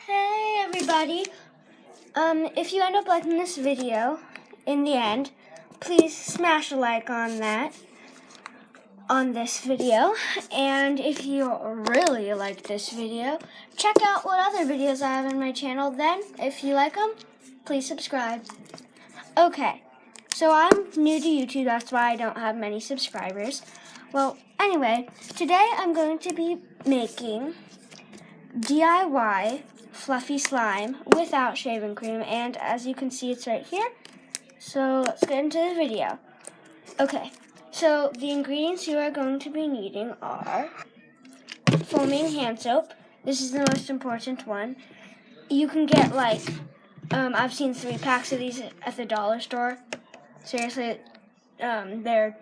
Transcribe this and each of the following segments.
Hey everybody, if you end up liking this video in the end, please smash a like on this video, and if you really like this video, check out what other videos I have on my channel. Then, if you like them, please subscribe. Okay, so I'm new to YouTube, that's why I don't have many subscribers. Well, anyway, today I'm going to be making DIY fluffy slime without shaving cream, and as you can see, it's right here. So let's get into the video. Okay, so the ingredients you are going to be needing are foaming hand soap. This is the most important one. You can get I've seen 3 packs of these at the dollar store. Seriously, they're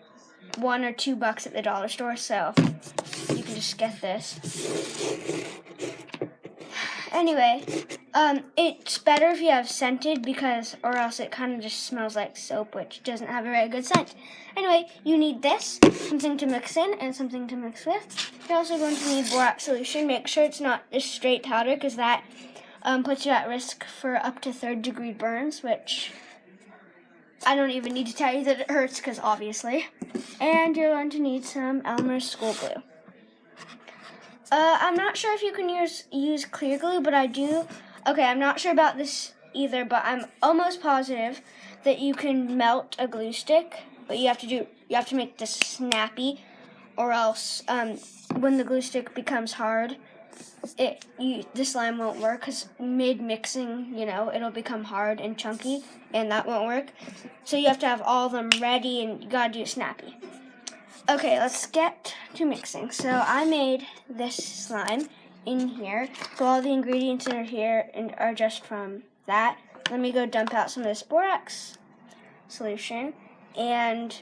$1 or $2 at the dollar store, so you can just get this. Anyway, it's better if you have scented or else it kind of just smells like soap, which doesn't have a very good scent. Anyway, you need this, something to mix in and something to mix with. You're also going to need borax solution. Make sure it's not a straight powder, because that puts you at risk for up to 3rd-degree burns, which I don't even need to tell you that it hurts, because obviously. And you're going to need some Elmer's school glue. I'm not sure if you can use clear glue, but I do. Okay, I'm not sure about this either, but I'm almost positive that you can melt a glue stick, but you have to make this snappy, or else when the glue stick becomes hard, the slime won't work, because mid-mixing, it'll become hard and chunky, and that won't work. So you have to have all of them ready, and you gotta do it snappy. Okay, let's get to mixing. So I made this slime in here. So all the ingredients that are here are just from that. Let me go dump out some of this borax solution, and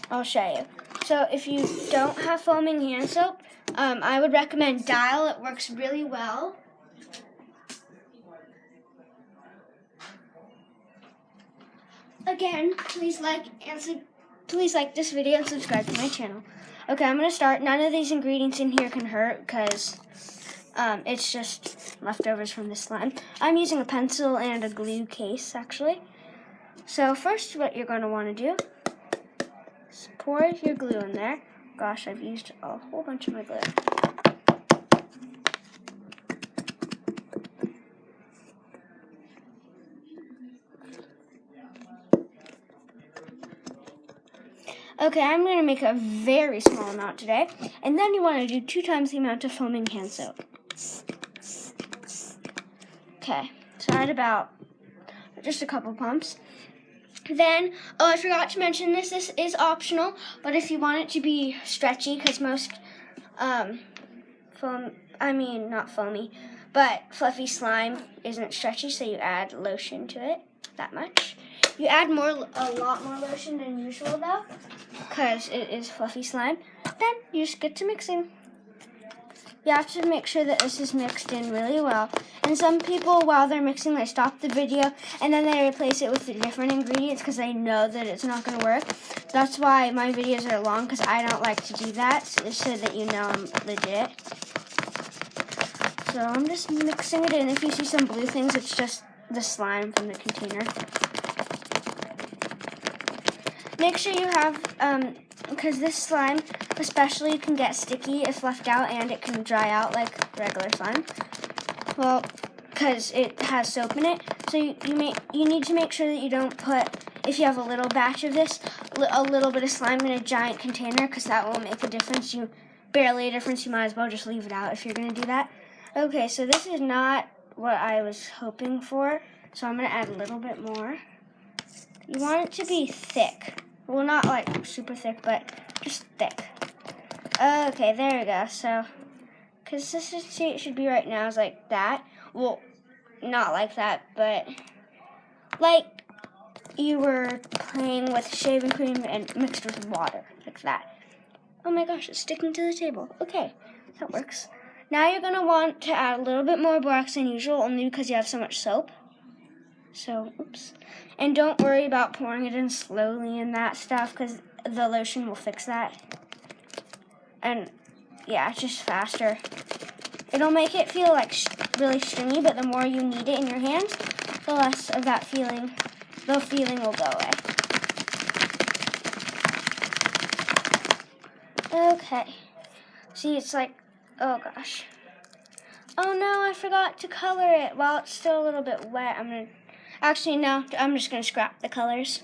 I'll show you. So if you don't have foaming hand soap, I would recommend Dial. It works really well. Again, please like this video and subscribe to my channel. Okay, I'm going to start. None of these ingredients in here can hurt, because it's just leftovers from the slime. I'm using a pencil and a glue case, actually. So first, what you're going to want to do is pour your glue in there. Gosh, I've used a whole bunch of my glue. Okay, I'm going to make a very small amount today. And then you want to do 2 times the amount of foaming hand soap. Okay, so I had about just a couple pumps. Then, I forgot to mention this. This is optional, but if you want it to be stretchy, because most not foamy, but fluffy slime isn't stretchy, so you add lotion to it, that much. You add a lot more lotion than usual, though, because it is fluffy slime. Then you just get to mixing. You have to make sure that this is mixed in really well. And some people, while they're mixing, they stop the video and then they replace it with the different ingredients because they know that it's not going to work. That's why my videos are long, because I don't like to do that, so that you know I'm legit. So I'm just mixing it in. If you see some blue things, it's just the slime from the container. Make sure you have, because this slime especially can get sticky if left out, and it can dry out like regular slime. Well, because it has soap in it, so you need to make sure that you don't put, if you have a little batch of this, a little bit of slime in a giant container, because that won't make a difference. Barely a difference. You might as well just leave it out if you're going to do that. Okay, so this is not what I was hoping for. So I'm going to add a little bit more. You want it to be thick. Well, not like super thick, but just thick. Okay, there we go. So, consistency it should be right now is like that. Well, not like that, but like you were playing with shaving cream and mixed with water, like that. Oh my gosh, it's sticking to the table. Okay, that works. Now you're going to want to add a little bit more borax than usual, only because you have so much soap. So, oops. And don't worry about pouring it in slowly and that stuff, because the lotion will fix that. And yeah, it's just faster. It'll make it feel like really stringy, but the more you knead it in your hands, the less of that feeling, the feeling will go away. Okay. See, it's like, oh gosh. Oh no, I forgot to color it while it's still a little bit wet. Actually, no, I'm just going to scrap the colors.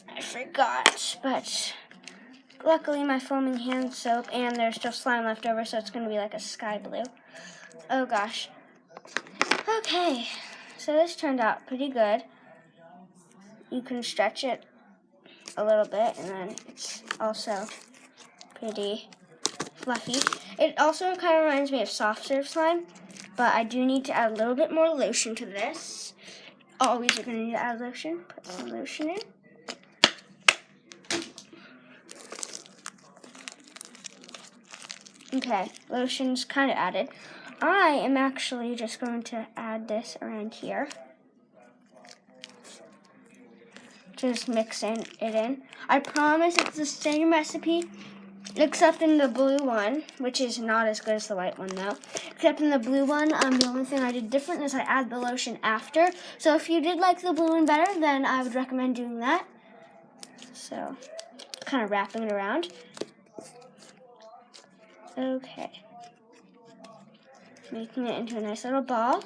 I forgot, but luckily my foaming hand soap and there's still slime left over, so it's going to be like a sky blue. Oh gosh. Okay, so this turned out pretty good. You can stretch it a little bit, and then it's also pretty fluffy. It also kind of reminds me of soft serve slime, but I do need to add a little bit more lotion to this. Always you're going to need to add lotion. Put some lotion in. Okay, lotion's kind of added. I am actually just going to add this around here. Just mixing it in. I promise it's the same recipe, except in the blue one, which is not as good as the white one though. Except in the blue one, the only thing I did different is I add the lotion after. So if you did like the blue one better, then I would recommend doing that. So, kind of wrapping it around. Okay. Making it into a nice little ball.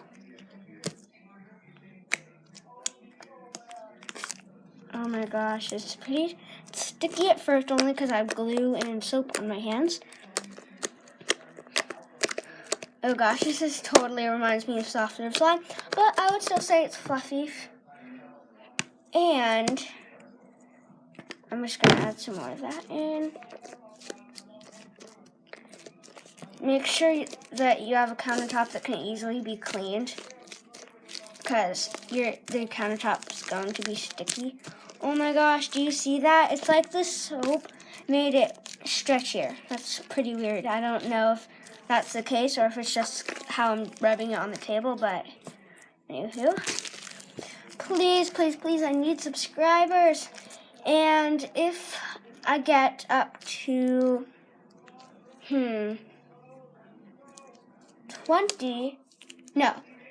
Oh my gosh, it's pretty sticky at first only because I have glue and soap on my hands. Oh gosh, this totally reminds me of soft serve slime, but I would still say it's fluffy. And I'm just going to add some more of that in. Make sure that you have a countertop that can easily be cleaned, because the countertop is going to be sticky. Oh my gosh, do you see that? It's like the soap made it stretchier. That's pretty weird. I don't know if that's the case or if it's just how I'm rubbing it on the table, but anywho. Please, please, please, I need subscribers. And if I get up to,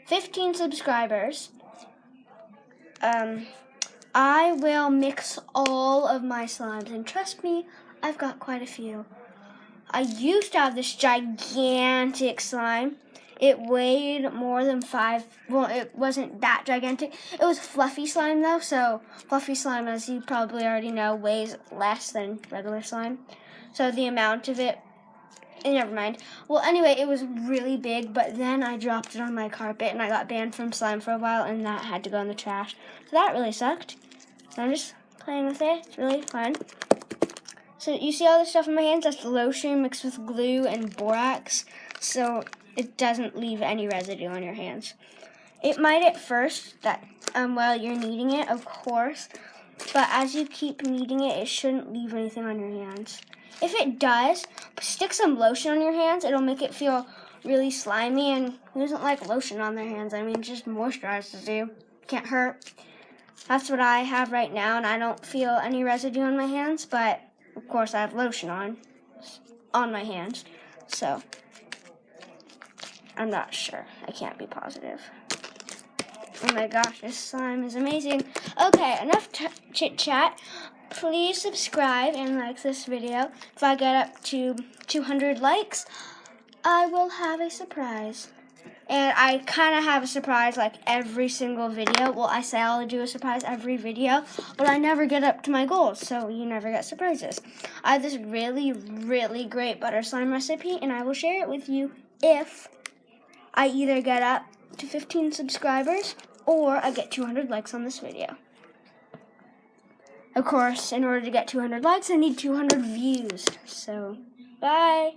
15 subscribers, I will mix all of my slimes, and trust me, I've got quite a few. I used to have this gigantic slime. It weighed more than 5, well, it wasn't that gigantic. It was fluffy slime though, so fluffy slime, as you probably already know, weighs less than regular slime. So the amount of it, never mind. Well, anyway, it was really big, but then I dropped it on my carpet, and I got banned from slime for a while, and that had to go in the trash. So that really sucked. So I'm just playing with it. It's really fun. So you see all this stuff in my hands? That's lotion mixed with glue and borax, so it doesn't leave any residue on your hands. It might at first, while you're kneading it, of course, but as you keep kneading it, it shouldn't leave anything on your hands. If it does, stick some lotion on your hands. It'll make it feel really slimy, and who doesn't like lotion on their hands? I mean, just moisturizes you. Can't hurt. That's what I have right now, and I don't feel any residue on my hands, but of course I have lotion on my hands, so I'm not sure. I can't be positive. Oh my gosh, this slime is amazing. Okay, enough chit-chat. Please subscribe and like this video. If I get up to 200 likes, I will have a surprise. And I kind of have a surprise like every single video. Well, I say I'll do a surprise every video, but I never get up to my goals, so you never get surprises. I have this really, really great butter slime recipe, and I will share it with you if I either get up to 15 subscribers or I get 200 likes on this video. Of course, in order to get 200 likes, I need 200 views. So, bye.